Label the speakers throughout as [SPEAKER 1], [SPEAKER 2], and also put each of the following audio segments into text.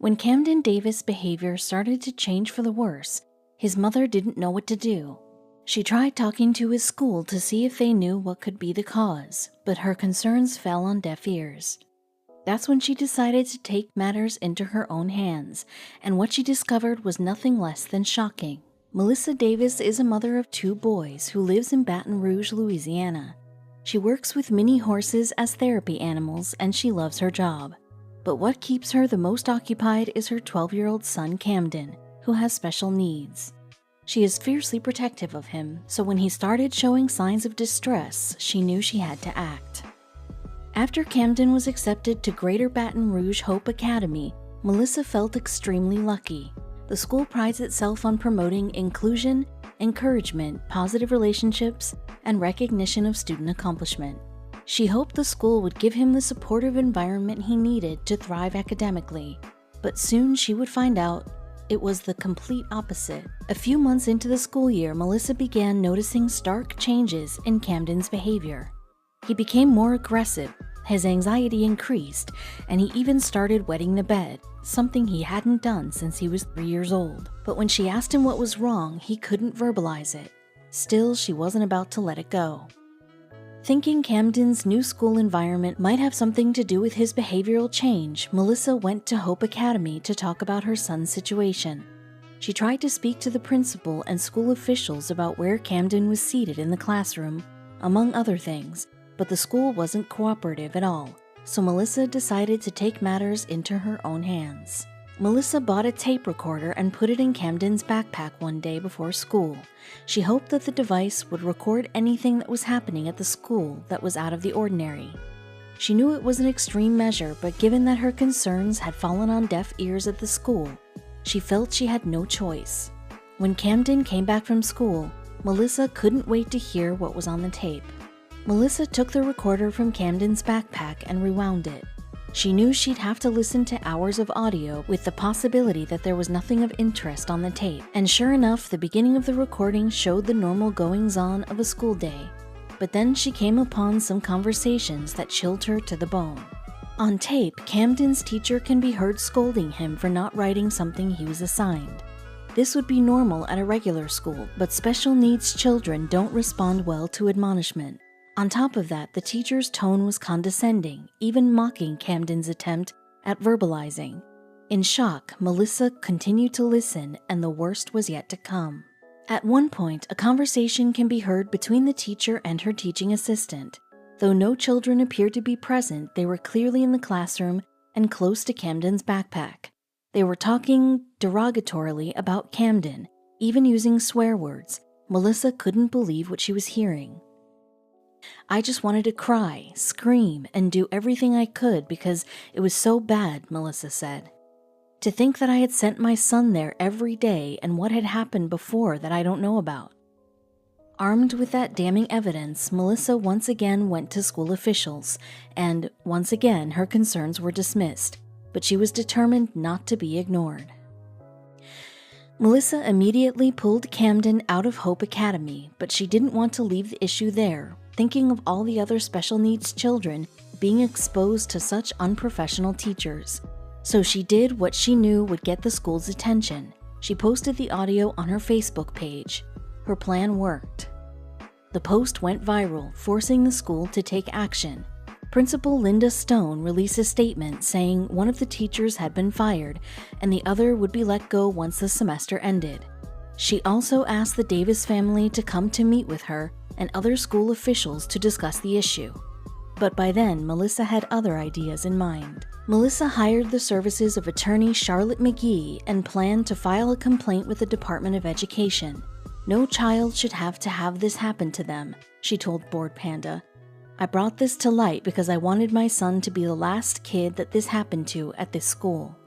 [SPEAKER 1] When Camden Davis' behavior started to change for the worse, his mother didn't know what to do. She tried talking to his school to see if they knew what could be the cause, but her concerns fell on deaf ears. That's when she decided to take matters into her own hands, and what she discovered was nothing less than shocking. Melissa Davis is a mother of 2 boys who lives in Baton Rouge, Louisiana. She works with mini horses as therapy animals, and she loves her job. But what keeps her the most occupied is her 12-year-old son Camden, who has special needs. She is fiercely protective of him, so when he started showing signs of distress, she knew she had to act. After Camden was accepted to Greater Baton Rouge Hope Academy, Melissa felt extremely lucky. The school prides itself on promoting inclusion, encouragement, positive relationships, and recognition of student accomplishment. She hoped the school would give him the supportive environment he needed to thrive academically, but soon she would find out it was the complete opposite. A few months into the school year, Melissa began noticing stark changes in Camden's behavior. He became more aggressive, his anxiety increased, and he even started wetting the bed, something he hadn't done since he was 3 years old. But when she asked him what was wrong, he couldn't verbalize it. Still, she wasn't about to let it go. Thinking Camden's new school environment might have something to do with his behavioral change, Melissa went to Hope Academy to talk about her son's situation. She tried to speak to the principal and school officials about where Camden was seated in the classroom, among other things, but the school wasn't cooperative at all, so Melissa decided to take matters into her own hands. Melissa bought a tape recorder and put it in Camden's backpack one day before school. She hoped that the device would record anything that was happening at the school that was out of the ordinary. She knew it was an extreme measure, but given that her concerns had fallen on deaf ears at the school, she felt she had no choice. When Camden came back from school, Melissa couldn't wait to hear what was on the tape. Melissa took the recorder from Camden's backpack and rewound it. She knew she'd have to listen to hours of audio with the possibility that there was nothing of interest on the tape, and sure enough, the beginning of the recording showed the normal goings-on of a school day. But then she came upon some conversations that chilled her to the bone. On tape, Camden's teacher can be heard scolding him for not writing something he was assigned. This would be normal at a regular school, but special needs children don't respond well to admonishment. On top of that, the teacher's tone was condescending, even mocking Camden's attempt at verbalizing. In shock, Melissa continued to listen, and the worst was yet to come. At one point, a conversation can be heard between the teacher and her teaching assistant. Though no children appeared to be present, they were clearly in the classroom and close to Camden's backpack. They were talking derogatorily about Camden, even using swear words. Melissa couldn't believe what she was hearing. "I just wanted to cry, scream, and do everything I could because it was so bad," Melissa said. "To think that I had sent my son there every day and what had happened before that I don't know about." Armed with that damning evidence, Melissa once again went to school officials, and once again her concerns were dismissed, but she was determined not to be ignored. Melissa immediately pulled Camden out of Hope Academy, but she didn't want to leave the issue there, thinking of all the other special needs children being exposed to such unprofessional teachers. So she did what she knew would get the school's attention. She posted the audio on her Facebook page. Her plan worked. The post went viral, forcing the school to take action. Principal Linda Stone released a statement saying one of the teachers had been fired and the other would be let go once the semester ended. She also asked the Davis family to come to meet with her and other school officials to discuss the issue. But by then, Melissa had other ideas in mind. Melissa hired the services of attorney Charlotte McGee and planned to file a complaint with the Department of Education. "No child should have to have this happen to them," she told Board Panda. "I brought this to light because I wanted my son to be the last kid that this happened to at this school."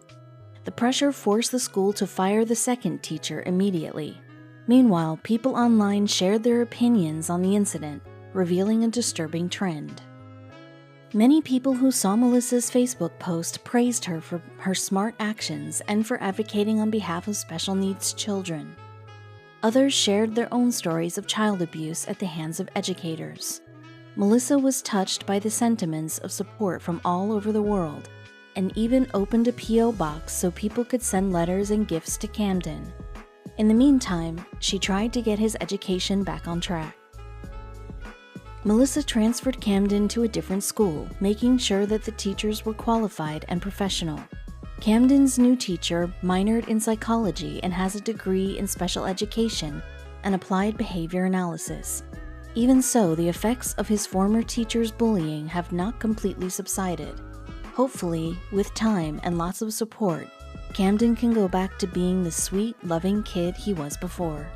[SPEAKER 1] The pressure forced the school to fire the second teacher immediately. Meanwhile, people online shared their opinions on the incident, revealing a disturbing trend. Many people who saw Melissa's Facebook post praised her for her smart actions and for advocating on behalf of special needs children. Others shared their own stories of child abuse at the hands of educators. Melissa was touched by the sentiments of support from all over the world, and even opened a P.O. box so people could send letters and gifts to Camden. In the meantime, she tried to get his education back on track. Melissa transferred Camden to a different school, making sure that the teachers were qualified and professional. Camden's new teacher minored in psychology and has a degree in special education and applied behavior analysis. Even so, the effects of his former teacher's bullying have not completely subsided. Hopefully, with time and lots of support, Camden can go back to being the sweet, loving kid he was before.